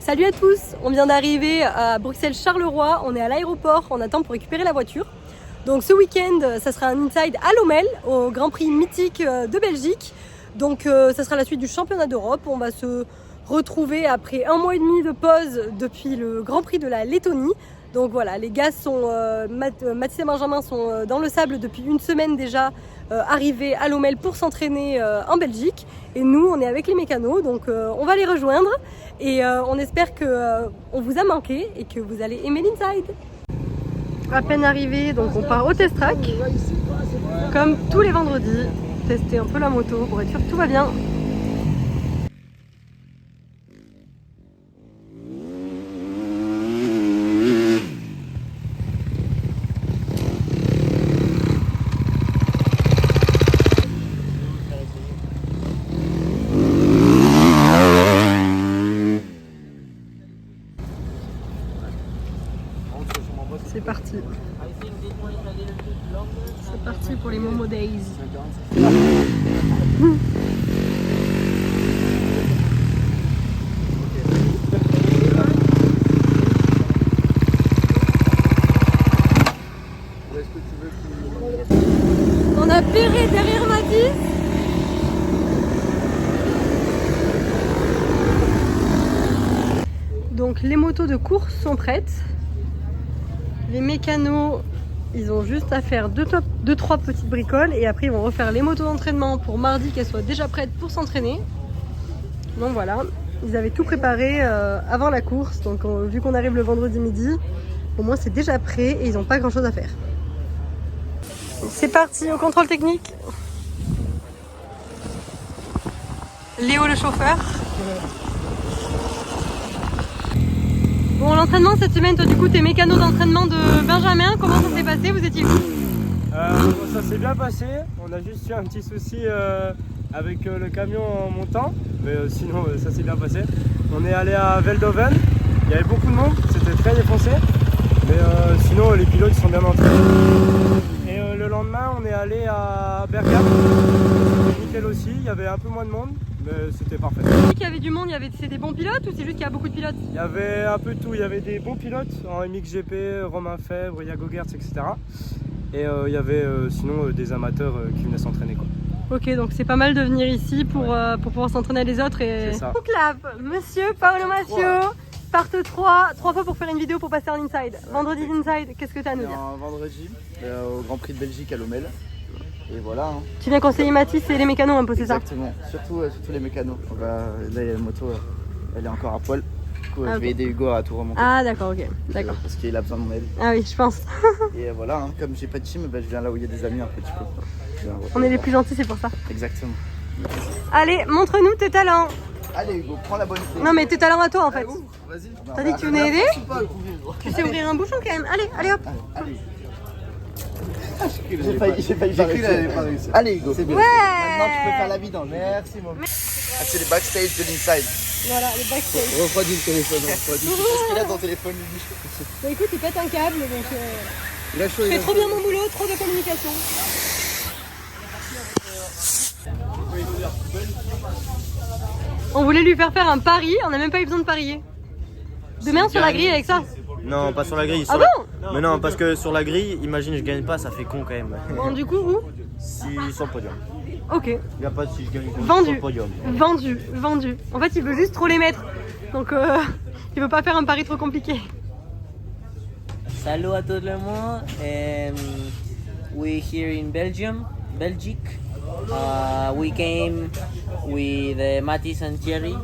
Salut à tous, on vient d'arriver à Bruxelles-Charleroi, on est à l'aéroport, on attend pour récupérer la voiture. Donc ce week-end, ça sera un inside à Lommel, au Grand Prix mythique de Belgique. Donc ça sera la suite du championnat d'Europe. On va se retrouver après 1 mois et demi de pause depuis le Grand Prix de la Lettonie. Donc voilà, les gars sont, Mathis et Benjamin sont dans le sable depuis une semaine déjà, arrivés à Lommel pour s'entraîner en Belgique. Et nous, on est avec les mécanos, donc on va les rejoindre. Et on espère qu'on vous a manqué et que vous allez aimer l'inside. À peine arrivé, donc on part au test track, comme tous les vendredis, tester un peu la moto pour être sûr que tout va bien. C'est parti. C'est parti pour les Momo Days. On a Perret derrière Mathis. Donc les motos de course sont prêtes. Les mécanos, ils ont juste à faire 2-3 petites bricoles et après ils vont refaire les motos d'entraînement pour mardi qu'elles soient déjà prêtes pour s'entraîner. Donc voilà, ils avaient tout préparé avant la course, donc vu qu'on arrive le vendredi midi, au moins c'est déjà prêt et ils n'ont pas grand chose à faire. C'est parti au contrôle technique. Léo le chauffeur. Bon, l'entraînement cette semaine, toi du coup t'es mécano d'entraînement de Benjamin, comment ça s'est passé? Vous étiez où? Ça s'est bien passé, on a juste eu un petit souci avec le camion en montant, mais sinon ça s'est bien passé. On est allé à Veldhoven, il y avait beaucoup de monde, c'était très défoncé, mais sinon les pilotes sont bien entraînés. Et le lendemain on est allé à Bergame, c'était nickel aussi, il y avait un peu moins de monde. Mais c'était parfait. Tu dis qu'il y avait du monde, c'est des bons pilotes ou c'est juste qu'il y a beaucoup de pilotes? Il y avait un peu de tout, il y avait des bons pilotes en MXGP, Romain Fèvre, Jago Gertz, etc. Et il y avait sinon des amateurs qui venaient s'entraîner quoi. Ok, donc c'est pas mal de venir ici pour pouvoir s'entraîner les autres. Et... C'est ça. Donc là, monsieur Paolo Massio, part 3 fois pour faire une vidéo pour passer en inside. Vendredi d'inside, qu'est-ce que tu as à nous dire? Vendredi, au Grand Prix de Belgique à Lommel. Et voilà. Hein. Tu viens conseiller Mathis et les mécanos un peu, c'est ça? Exactement, surtout les mécanos. Là, la moto, elle est encore à poil. Du coup, je vais aider Hugo à tout remonter. Ah d'accord, ok. D'accord. Parce qu'il a besoin de mon aide. Ah oui, je pense. Et voilà, hein, comme j'ai pas de team, je viens là où il y a des amis un petit peu. On est les plus gentils, c'est pour ça. Exactement. Allez, montre-nous tes talents. Allez Hugo, prends la bonne idée. Non mais tes talents à toi en fait. Vas-y. T'as dit que tu venais aider? Tu sais ouvrir un bouchon quand même. Allez, allez hop. Allez. J'ai failli pas réussir. Allez Hugo, c'est bien. Ouais. Maintenant tu peux faire la vidange. Merci mon. C'est les backstage de l'inside. Voilà, les backstage. Refroidis le téléphone, refroidis. Qu'est-ce qu'il a dans le téléphone lui? Bah écoute, il pète un câble donc Il a chaud. je fais trop bien mon boulot, trop de communication. On voulait lui faire un pari, on n'a même pas eu besoin de parier. Demain sur la grille avec ça. Non, pas sur la grille. Ah bon? Mais non, parce que sur la grille, imagine je gagne pas, ça fait con quand même. Bon du coup où? Si sur le podium. Ok. Il n'y a pas de si je gagne sur Vendu. le podium. Vendu. En fait il veut juste trop les mettre. Donc il veut pas faire un pari trop compliqué. Salut à tout le monde. We're here in Belgique. We came with Mathis and Thierry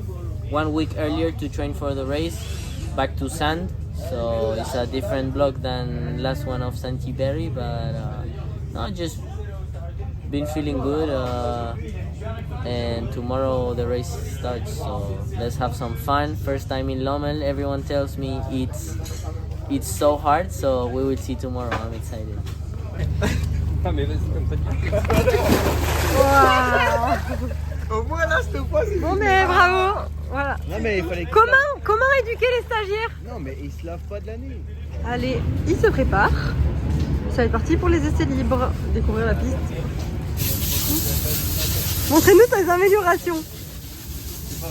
1 week earlier to train for the race, back to sand. So it's a different block than last one of Santiberry, but no, just been feeling good. And tomorrow the race starts, so let's have some fun. First time in Lommel. Everyone tells me it's so hard, so we will see tomorrow. I'm excited. Wow. Au moins là, je te vois. Bon mais bravo. Voilà. Non mais il fallait. Comment éduquer les stagiaires? Non mais ils se lavent pas de la nuit. Allez, ils se préparent. Ça va être parti pour les essais libres. Découvrir la piste. Montrez-nous tes améliorations.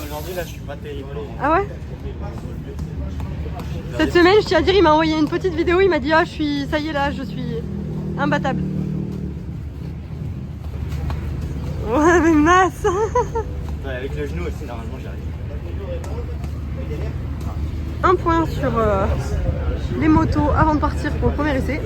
Aujourd'hui, là, je suis pas terrible. Ah ouais? Cette semaine, je tiens à dire, il m'a envoyé une petite vidéo, il m'a dit ah ça y est là, je suis imbattable. Ouais mais masse. Ouais, avec le genou aussi, normalement, j'y arrive. Un point sur les motos avant de partir pour le premier essai.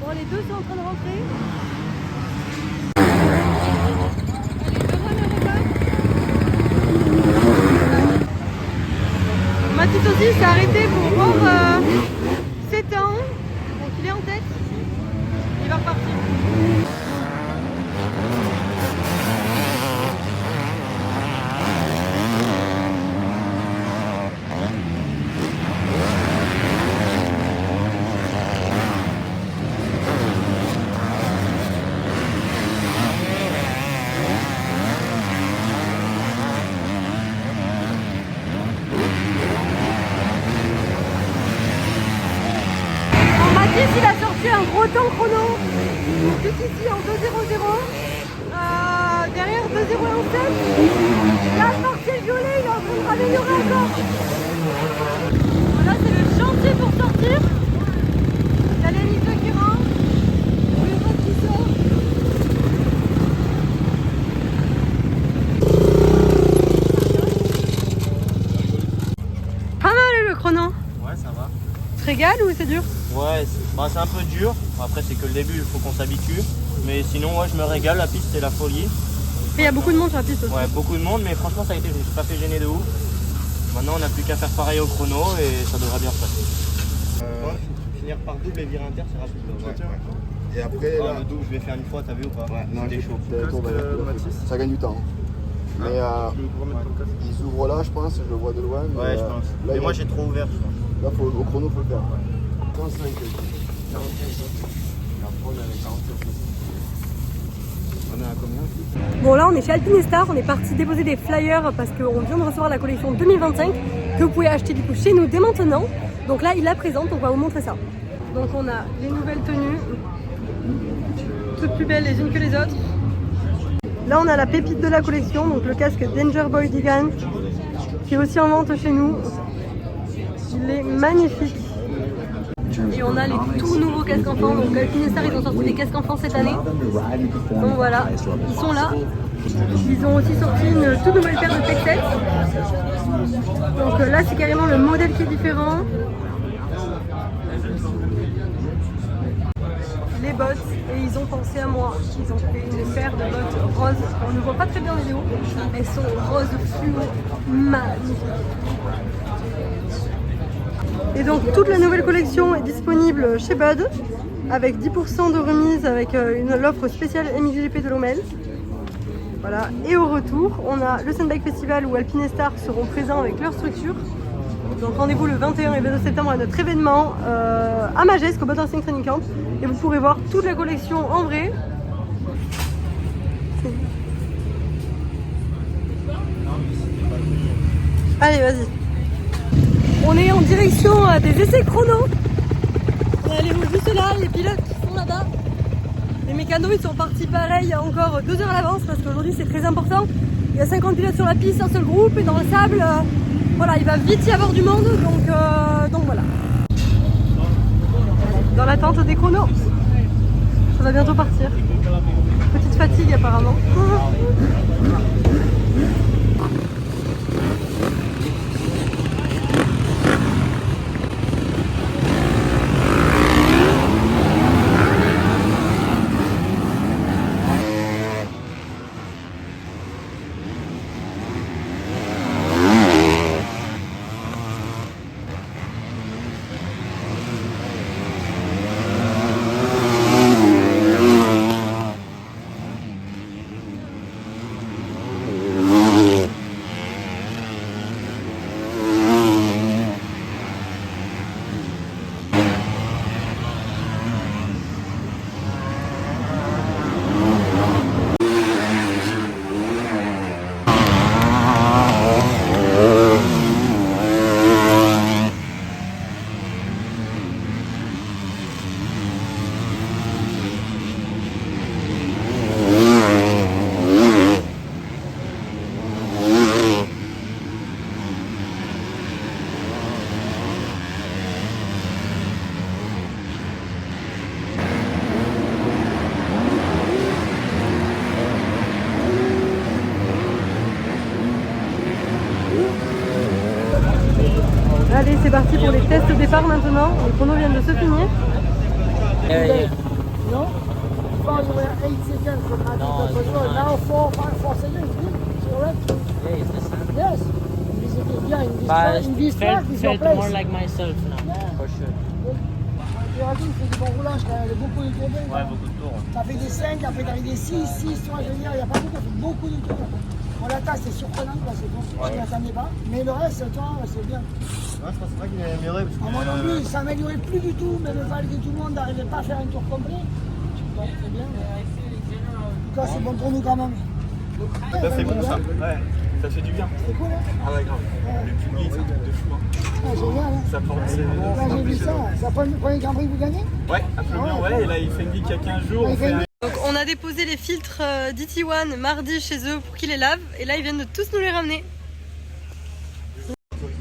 Bon, les deux sont en train de rentrer. Mathis aussi s'est arrêté pour voir ses temps. Donc il est en tête. Il va repartir. Mathis il a sorti un gros temps chrono, juste ici en 2.00, derrière 2.017, la partielle violet il est en train de raméliorer encore. Voilà c'est le chantier pour sortir, il y a l'hélice qui rentre, le vent qui sort. Pas mal le chrono. Ouais, ça va. Tu te régales ou c'est dur? Ouais, c'est un peu dur. Après, c'est que le début, il faut qu'on s'habitue. Mais sinon, ouais, je me régale. La piste, c'est la folie. Il y a beaucoup de monde sur la piste aussi. Ouais, beaucoup de monde, mais franchement, ça a été, je me suis pas fait gêner de ouf. Maintenant, on n'a plus qu'à faire pareil au chrono et ça devrait bien se passer. Finir par double et virer inter, c'est rapide. Ouais. Et après, là, le double, je vais faire une fois, t'as vu ou pas? ouais, non, C'était chaud. ça gagne du temps. Mais ils ouvrent là, je pense, je le vois de loin. Mais, Ouais, je pense. Là, Mais moi, j'ai trop ouvert, je pense. Là, au chrono, faut le faire. 35. 45. On est à combien? Bon là on est chez Alpinestar, on est parti déposer des flyers parce qu'on vient de recevoir la collection 2025 que vous pouvez acheter du coup chez nous dès maintenant. Donc là il la présente, on va vous montrer ça. Donc on a les nouvelles tenues, toutes plus belles les unes que les autres. Là on a la pépite de la collection, donc le casque Danger Boy Digan qui est aussi en vente chez nous. Il est magnifique. Et on a les tout nouveaux casques enfants. Donc Alpinestar ils ont sorti des casques enfants cette année. Donc voilà, ils sont là. Ils ont aussi sorti une toute nouvelle paire de Tech 7. Donc là c'est carrément le modèle qui est différent. Les bottes, et ils ont pensé à moi. Ils ont fait une paire de bottes roses. On ne voit pas très bien en vidéo. Elles sont roses fluo, magnifiques. Et donc toute la nouvelle collection est disponible chez Bud avec 10% de remise avec l'offre spéciale MXGP de Lommel. Voilà. Et au retour, on a le Sandbike Festival où Alpinestar seront présents avec leur structure. Donc rendez-vous le 21 et 22 septembre à notre événement à Magesque au Bud Racing Training Camp. Et vous pourrez voir toute la collection en vrai. Allez, vas-y. On est en direction des essais chrono. On est allé juste là, les pilotes qui sont là-bas. Les mécanos ils sont partis pareil encore 2 heures à l'avance parce qu'aujourd'hui c'est très important. Il y a 50 pilotes sur la piste, un seul groupe et dans le sable, voilà, il va vite y avoir du monde donc voilà. Dans l'attente des chronos. Ça va bientôt partir. Petite fatigue apparemment. pour les tests au départ maintenant. Les chronos viennent de se finir. Yeah. No? Before you were 8 seconds from Matthew No, it's Control. fine. Now 4 seconds. Good. It's correct. Yeah, it's the same. Yes. Yeah, in this But track, is your felt place. more like myself now, Yeah. for sure. Géraldine fait du bon roulage quand même, beaucoup de tours. Ouais, beaucoup de tours. T'as fait des 5, après t'as fait des 6, tu vois, je veux dire, il n'y a pas beaucoup, t'as fait beaucoup de tours. Bon, la tasse, c'est surprenant parce que bon, je ne m'attendais pas. Mais le reste, toi, c'est bien. Ouais, je pense pas qu'il est amélioré. Parce que, Moi non plus, ça n'améliorait plus du tout, même malgré tout le monde n'arrivait pas à faire un tour complet. Bon, c'est bien. En tout cas, c'est bon pour nous quand même. ça c'est bon ça. Ouais, ça fait du bien. C'est cool, hein? Ah ouais, grave. Le public, c'est un truc de fou. Hein. Ah, génial, hein? Ça porte ses... Là, j'ai vu ça. C'est le premier Grand Prix que vous gagnez? Ouais, absolument, ouais. Et là, il fait une ligue il y a 15 jours. Ouais, On fait un... Donc on a déposé les filtres d'ET1 mardi chez eux pour qu'ils les lavent et là ils viennent de tous nous les ramener.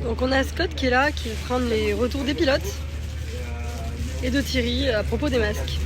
Donc on a Scott qui est là, qui va prendre les retours des pilotes et de Thierry à propos des masques.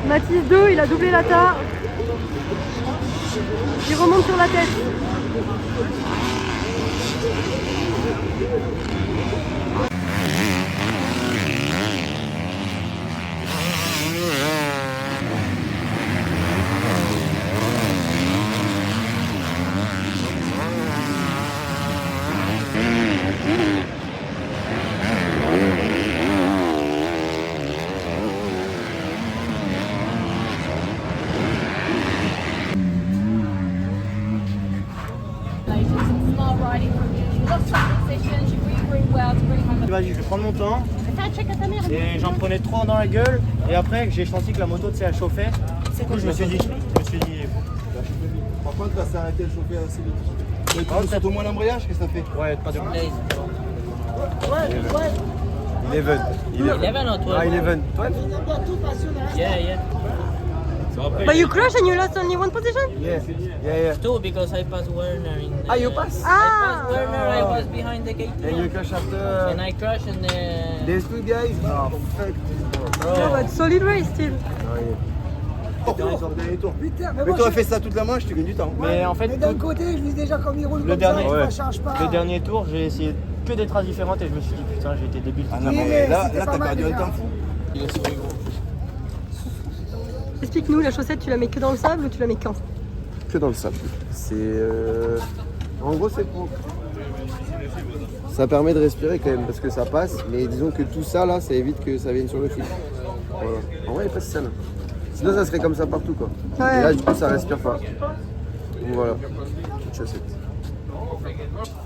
Mathis 2, il a doublé la tare. Il remonte sur la tête. Vas-y, je vais prendre mon temps. Et j'en prenais trop dans la gueule. Et après, j'ai senti que la moto, tu sais, elle chauffait. Du coup, je me suis dit. Par contre, là, ça a arrêté de chauffer assez vite. Tu sautes au moins l'embrayage, qu'est-ce que ça fait? Ouais, pas de mal. Place. 11. 11 or 12? Ah, 11. 12. Yeah, yeah. But you crashed and you lost only one position? Yeah, yeah, yeah. 2 because I passed Werner in the... Ah, you pass? I passed Werner, I was behind the gate. And you crash after And I crashed and then... these two guys? Oh, fuck. Yeah, but solid race still. Putain, Mais moi, t'aurais fait ça toute la manche, tu gagnes du temps. Mais en fait, mais d'un côté, je vis déjà comme il roule le comme dernier- ça, ouais. ne change pas. le dernier tour, j'ai essayé que des traces différentes et je me suis dit, putain, j'ai été débile. Ah non, Oui, mais mais là, c'était là pas t'as mal perdu un déjà. temps fou. Explique-nous, la chaussette, tu la mets que dans le sable ou tu la mets quand? Que dans le sable. C'est. En gros, c'est pour. Ça permet de respirer quand même parce que ça passe, mais disons que tout ça là, ça évite que ça vienne sur le fil. Voilà. En vrai, il n'y a pas si ça là. Sinon, ça serait comme ça partout quoi. Ouais. Et là, du coup, ça respire pas. Donc voilà. Petite chaussette.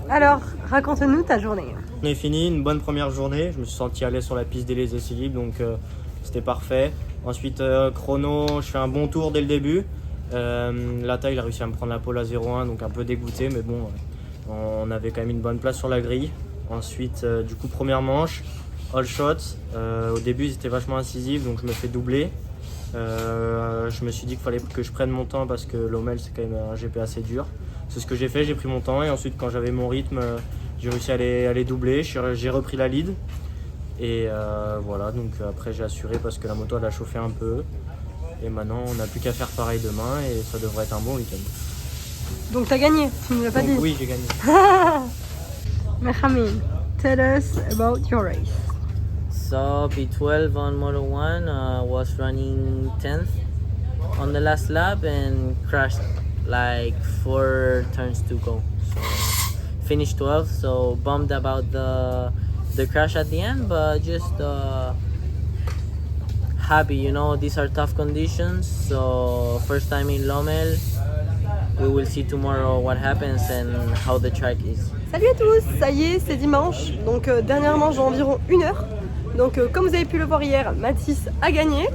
Alors, raconte-nous ta journée. On est fini, une bonne première journée. Je me suis senti à l'aise sur la piste dès les essais libres, donc c'était parfait. Ensuite, chrono, je fais un bon tour dès le début. Lata, il a réussi à me prendre la pole à 0,1, donc un peu dégoûté, mais bon, on avait quand même une bonne place sur la grille. Ensuite, du coup, première manche, all shot. Au début, ils étaient vachement incisifs, donc je me fais doubler. Je me suis dit qu'il fallait que je prenne mon temps parce que l'Omel, c'est quand même un GP assez dur. C'est ce que j'ai fait, j'ai pris mon temps et ensuite, quand j'avais mon rythme, j'ai réussi à les doubler. J'ai repris la lead. Et voilà, donc après j'ai assuré parce que la moto elle a chauffé un peu. Et maintenant on n'a plus qu'à faire pareil demain et ça devrait être un bon week-end. Donc t'as gagné, tu ne l'as pas Donc, dit. oui, j'ai gagné. Mohamed, tell us about your race. So P12 on Moto 1 was running 10th on the last lap and crashed like 4 turns to go. So finished 12th, so bummed about the crash at the end, but just happy. You know, these are tough conditions. So first time in Lommel. We will see tomorrow what happens and how the track is. Salut à tous, ça y est, c'est dimanche. Donc dernière manche environ 1 heure. Donc comme vous avez pu le voir hier, Mathis a gagné.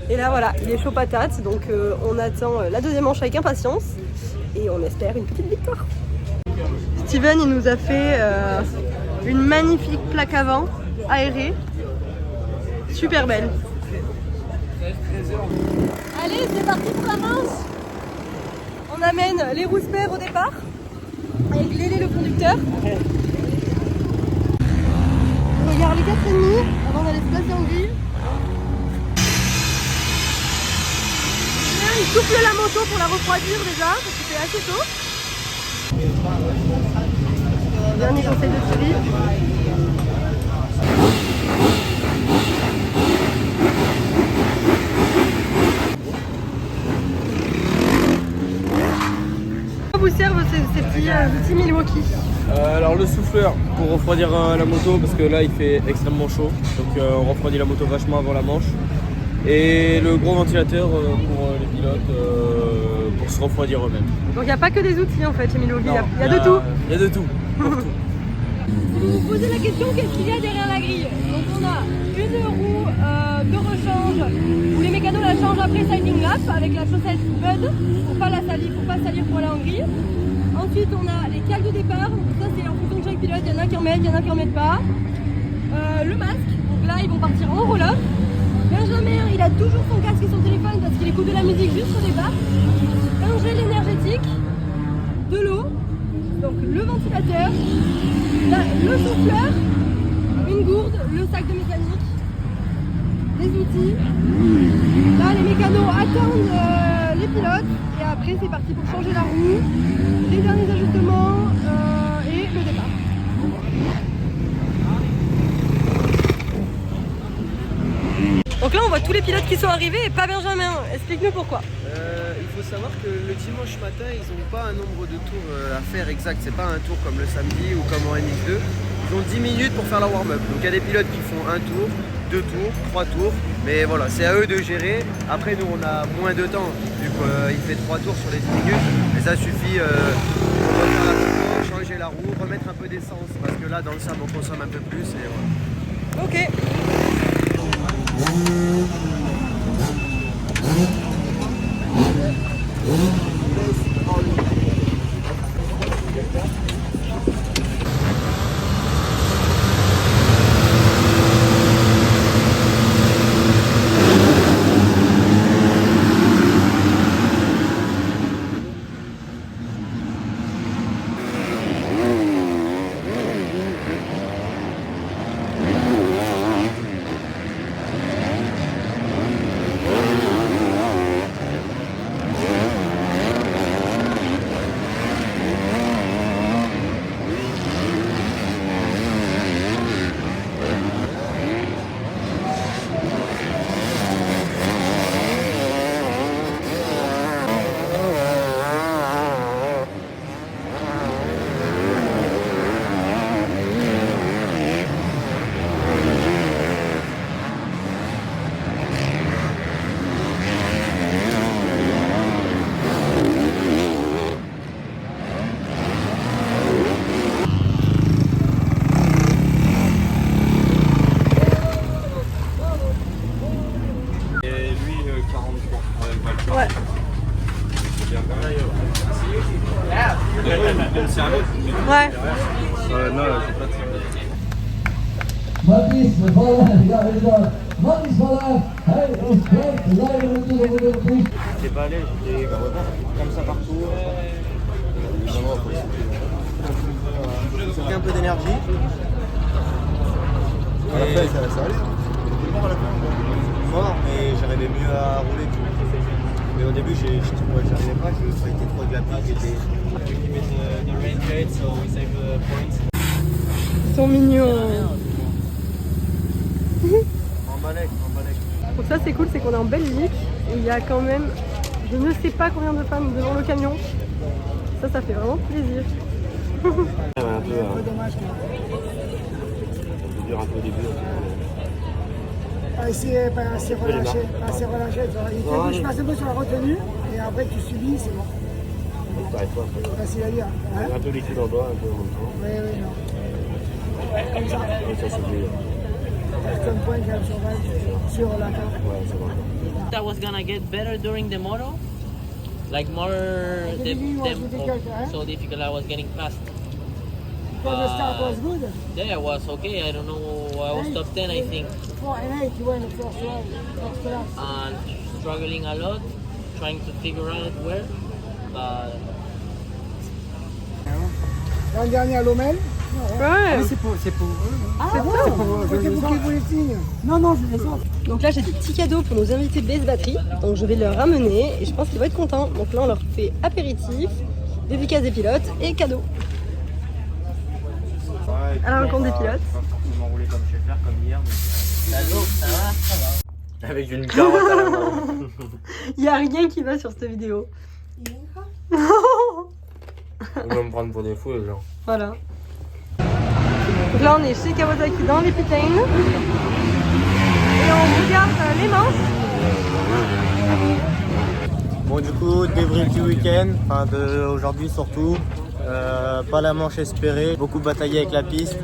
Et là voilà, il est chaud patate. Donc on attend la deuxième manche avec impatience. Et on espère une petite victoire. Steven, il nous a fait une magnifique plaque avant, aérée. Super belle. Allez, c'est parti pour la manche. On amène les Roussepaires au départ, avec Lélé le conducteur. On regarde les 4,5 avant d'aller se placer en grille. Il souffle la moto pour la refroidir déjà, parce que c'est assez chaud. Dernier conseil de Thierry. Vous servent ces petits outils Milwaukee? Alors le souffleur pour refroidir la moto parce que là il fait extrêmement chaud, donc on refroidit la moto vachement avant la manche. Et le gros ventilateur pour les pilotes pour se refroidir eux-mêmes. Donc il n'y a pas que des outils en fait chez Milwaukee, il y a de tout. Il y a de tout. Si vous vous posez la question, qu'est-ce qu'il y a derrière la grille? Donc on a une roue de rechange où les mécanos la changent après siding lap avec la chaussette Bud pour pas salir pour aller en grille. Ensuite on a les cales de départ, donc ça c'est en fonction de chaque pilote, il y en a qui en mettent, il y en a qui en mettent pas. Le masque, donc là ils vont partir en roll-up. Benjamin il a toujours son casque et son téléphone parce qu'il écoute de la musique juste au départ. Un gel énergétique, de l'eau, donc le ventilateur, le souffleur, une gourde, le sac de mécanique, des outils. Là les mécanos attendent les pilotes et après c'est parti pour changer la roue, les derniers ajustements et le départ. Donc là on voit tous les pilotes qui sont arrivés et pas Benjamin. Explique-nous pourquoi. Il faut savoir que le dimanche matin, ils n'ont pas un nombre de tours à faire exact. C'est pas un tour comme le samedi ou comme en NX2. Ils ont 10 minutes pour faire la warm-up. Donc il y a des pilotes qui font un tour, 2 tours, 3 tours. Mais voilà, c'est à eux de gérer. Après nous on a moins de temps vu qu'il fait 3 tours sur les 10 minutes. Mais ça suffit pour refaire la moto, changer la roue, remettre un peu d'essence. Parce que là dans le sable on consomme un peu plus et voilà. Ok. Ouais. Ouais. Non, là, j'ai pas de... J'étais pas allé, j'étais comme ça partout. Un peu d'énergie. À la fin, ça allait. Fort, mais j'arrivais mieux à rouler. Mais au début, j'arrivais pas, je fightais trop de la piste. Ils sont mignons. Donc ça c'est cool, c'est qu'on est en Belgique et il y a quand même je ne sais pas combien de fans devant le camion. Ça fait vraiment plaisir. Un peu dommage. Un peu dur un peu au début. pas assez relâché. Tu vois. Il faut que je passe un peu sur la retenue et après tu subis, c'est bon. Facile à dire. Hein? Un peu liquide en bas, un peu en montant. Oui, non. Comme ça. Ça c'est bien. Comme point qu'elle sur la carte. Ouais, c'est bon. I was gonna get better during the moto, like more the beginning was tempo, difficult, huh? so difficult. I was getting fast. Because the start was good. Yeah, it was okay. I don't know. I was top 10, I think, 4 and 8, you were in the first class. and struggling a lot, trying to figure out where. But L'an dernier à Lommel. Ouais. C'est pour. Ah, c'est pour qu'ils vous les signent. Non, je les sors. Donc là j'ai des petits cadeaux pour nos invités Base Batterie. Donc je vais leur ramener et je pense qu'ils vont être contents. Donc là on leur fait apéritif, dédicace des pilotes et cadeaux. Alors, le compte des pilotes. Ils m'ont roulé comme je sais faire, comme hier. ça va. Avec une carotte à la main. Il n'y a rien qui va sur cette vidéo. Ils vont me prendre pour des fous, les gens. Voilà. Donc là on est chez Kawasaki dans les putains. Et on regarde les manches. Bon, du coup, débrief du week-end, enfin d'aujourd'hui surtout. Pas la manche espérée, beaucoup bataillé avec la piste,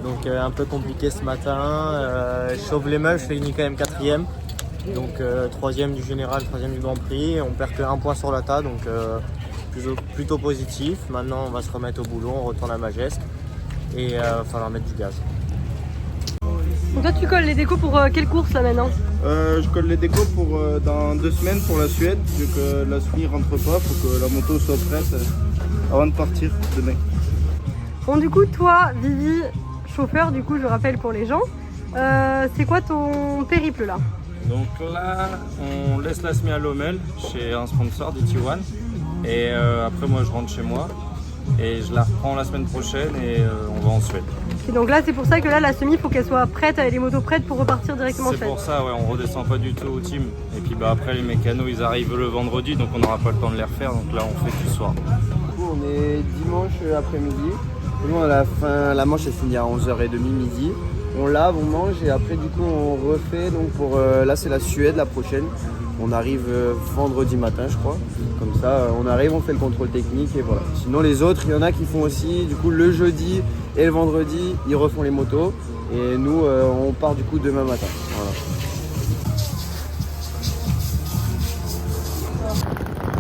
donc un peu compliqué ce matin. Je sauve les meufs, je finis quand même 4ème, donc 3ème du général, 3ème du Grand Prix. On perd que 1 point sur la tas, donc plutôt positif. Maintenant on va se remettre au boulot, on retourne à Magesque et il va falloir mettre du gaz. Donc toi tu colles les décos pour quelle course là maintenant? Je colle les décos pour dans 2 semaines pour la Suède, vu que la Suisse rentre pas, faut que la moto soit prête avant de partir demain. Bon du coup toi Vivi, chauffeur du coup je rappelle pour les gens, c'est quoi ton périple là? Donc là, on laisse la semi à Lommel chez un sponsor d'Iti1. Et après, moi, je rentre chez moi. Et je la reprends la semaine prochaine et on va en Suède. Et donc là, c'est pour ça que là, la semi, il faut qu'elle soit prête, avec les motos prêtes pour repartir directement en C'est Suède. pour ça, ouais, on redescend pas du tout au team. Et puis bah, après, les mécanos, ils arrivent le vendredi, donc on n'aura pas le temps de les refaire. Donc là, on fait tout ce soir. Du coup, on est dimanche après-midi. Nous, à la fin, la manche est finie à 11h30 midi. On lave, on mange et après, du coup, on refait. Donc pour là, c'est la Suède la prochaine. On arrive vendredi matin, je crois. Comme ça, on arrive, on fait le contrôle technique et voilà. Sinon, les autres, il y en a qui font aussi. Du coup, le jeudi et le vendredi, ils refont les motos. Et nous, on part du coup demain matin. Voilà.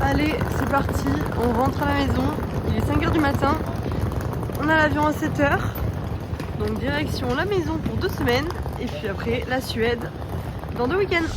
Allez, c'est parti, on rentre à la maison. Il est 5h du matin. On a l'avion à 7h. Donc direction la maison pour 2 semaines. Et puis après, la Suède dans 2 week-ends.